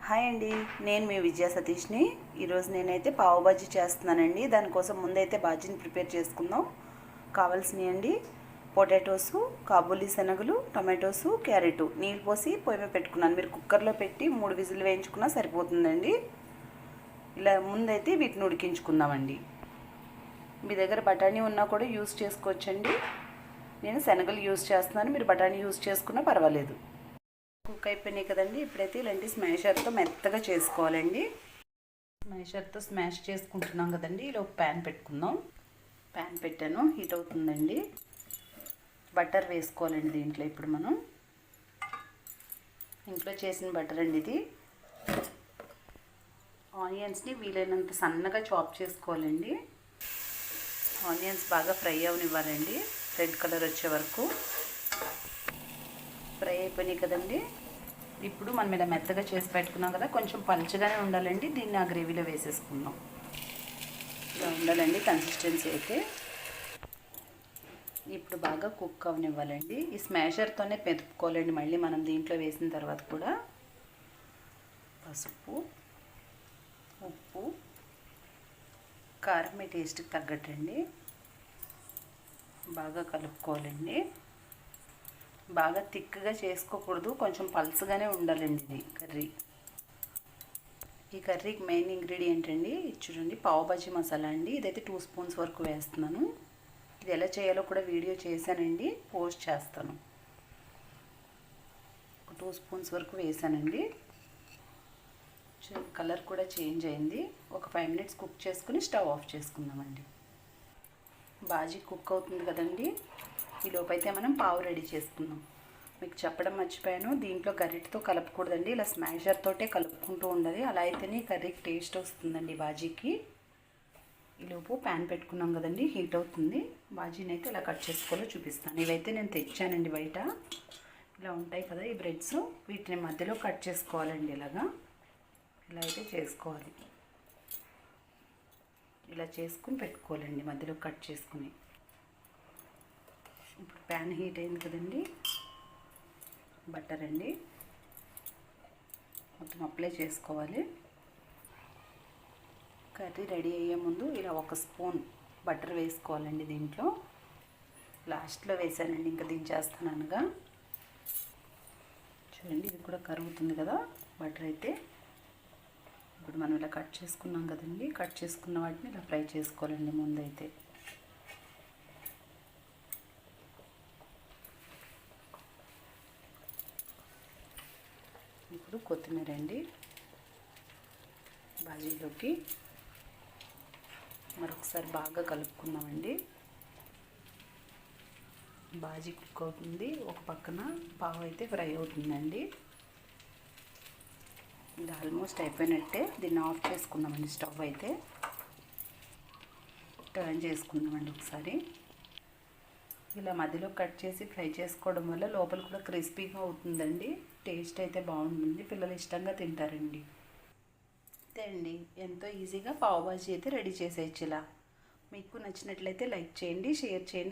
Hi అండి, నేను మీ విజయ సతీష్ని. ఈరోజు నేనైతే పావు బాజీ చేస్తున్నానండి. దానికోసం ముందైతే బాజీని ప్రిపేర్ చేసుకుందాం. కావాల్సినవి అండి పొటాటోసు, కాబూలీ శనగలు, టొమాటోసు, క్యారెట్ నీళ్ళు పోసి పొయ్యి మీద పెట్టుకున్నాను. మీరు కుక్కర్లో పెట్టి 3 విజిల్ వేయించుకున్నా సరిపోతుందండి. ఇలా ముందైతే వీటిని ఉడికించుకుందామండి. మీ దగ్గర బఠానీ ఉన్నా కూడా యూస్ చేసుకోవచ్చండి. నేను శనగలు యూస్ చేస్తున్నాను, మీరు బఠానీ యూస్ చేసుకున్నా పర్వాలేదు. కుక్ అయిపోయినాయి కదండి. ఇప్పుడైతే ఇలాంటి స్మాషర్తో మెత్తగా చేసుకోవాలండి. స్మాషర్తో స్మాష్ చేసుకుంటున్నాం కదండి. ఇలా ఒక ప్యాన్ పెట్టుకుందాం. ప్యాన్ పెట్టాను, హీట్ అవుతుందండి. బటర్ వేసుకోవాలండి దీంట్లో. ఇప్పుడు మనం ఇంట్లో చేసిన బటర్ అండి ఇది. ఆనియన్స్ని వీలైనంత సన్నగా చాప్ చేసుకోవాలండి. ఆనియన్స్ బాగా ఫ్రై అవనివ్వాలండి, రెడ్ కలర్ వచ్చే వరకు. ఫ్రై అయిపోయినాయి కదండి. ఇప్పుడు మనం ఇలా మెత్తగా చేసి పెట్టుకున్నాం కదా, కొంచెం పలుచగానే ఉండాలండి. దీన్ని ఆ గ్రేవీలో వేసేసుకుందాం. ఇలా ఉండాలండి కన్సిస్టెన్సీ అయితే. ఇప్పుడు బాగా కుక్ అవనివ్వాలండి. ఈ స్మాషర్తోనే మెతుక్కోవాలండి మళ్ళీ మనం దీంట్లో వేసిన తర్వాత కూడా. పసుపు, ఉప్పు, కారం మీ టేస్ట్కి తగ్గట్టండి. బాగా కలుపుకోవాలండి. బాగా థిక్గా చేసుకోకూడదు, కొంచెం పల్చగానే ఉండాలండి ఇది కర్రీ. ఈ కర్రీకి మెయిన్ ఇంగ్రీడియంట్ అండి చూడండి, పావు బాజీ మసాలా అండి. ఇదైతే 2 స్పూన్స్ వరకు వేస్తున్నాను. ఇది ఎలా చేయాలో కూడా వీడియో చేశానండి, పోస్ట్ చేస్తాను. 2 స్పూన్స్ వరకు వేసానండి. కలర్ కూడా చేంజ్ అయింది. ఒక 5 మినిట్స్ కుక్ చేసుకుని స్టవ్ ఆఫ్ చేసుకుందామండి. బాజీ కుక్ అవుతుంది కదండి. ఈ లోపైతే మనం పావు రెడీ చేసుకుందాం. మీకు చెప్పడం మర్చిపోయాను, దీంట్లో గరిటెతో కలపకూడదండి, ఇలా స్మాషర్ తోటే కలుపుకుంటూ ఉండాలి. అలా అయితేనే కర్రీకి టేస్ట్ వస్తుందండి బాజీకి. ఈలోపు ప్యాన్ పెట్టుకున్నాం కదండి, హీట్ అవుతుంది. బాజీని అయితే ఇలా కట్ చేసుకోవాలో చూపిస్తాను. ఇవైతే నేను తెచ్చానండి బయట. ఇలా ఉంటాయి కదా ఈ బ్రెడ్స్, వీటిని మధ్యలో కట్ చేసుకోవాలండి. ఇలా అయితే చేసుకోవాలి. ఇలా చేసుకుని పెట్టుకోవాలండి, మధ్యలో కట్ చేసుకుని. ఇప్పుడు ప్యాన్ హీట్ అయింది కదండి. బటర్ అండి మొత్తం అప్లై చేసుకోవాలి. కర్రీ రెడీ అయ్యే ముందు ఇలా 1 స్పూన్ బటర్ వేసుకోవాలండి. దీంట్లో లాస్ట్లో వేసానండి, ఇంకా దించేస్తాను అనగా. చూడండి, ఇది కూడా కరుగుతుంది కదా బటర్ అయితే. ఇప్పుడు మనం ఇలా కట్ చేసుకున్నాం కదండి, కట్ చేసుకున్న వాటిని ఇలా ఫ్రై చేసుకోవాలండి ముందైతే. ఇప్పుడు కొత్తిమీర అండి బాజీలోకి మరొకసారి బాగా కలుపుకుందామండి. బాజీ కుక్ అవుతుంది, ఒక పక్కన పావు అయితే ఫ్రై అవుతుందండి. ఇది ఆల్మోస్ట్ అయిపోయినట్టే. దీన్ని ఆఫ్ చేసుకుందామండి. స్టవ్ అయితే టర్న్ చేసుకుందామండి ఒకసారి. ఇలా మధ్యలో కట్ చేసి ఫ్రై చేసుకోవడం వల్ల లోపల కూడా క్రిస్పీగా అవుతుందండి. టేస్ట్ అయితే బాగుంటుంది, పిల్లలు ఇష్టంగా తింటారండి. అంతే అండి, ఎంతో ఈజీగా పావు బాజీ అయితే రెడీ చేసేయచ్చు. ఇలా మీకు నచ్చినట్లయితే లైక్ చేయండి, షేర్ చేయండి.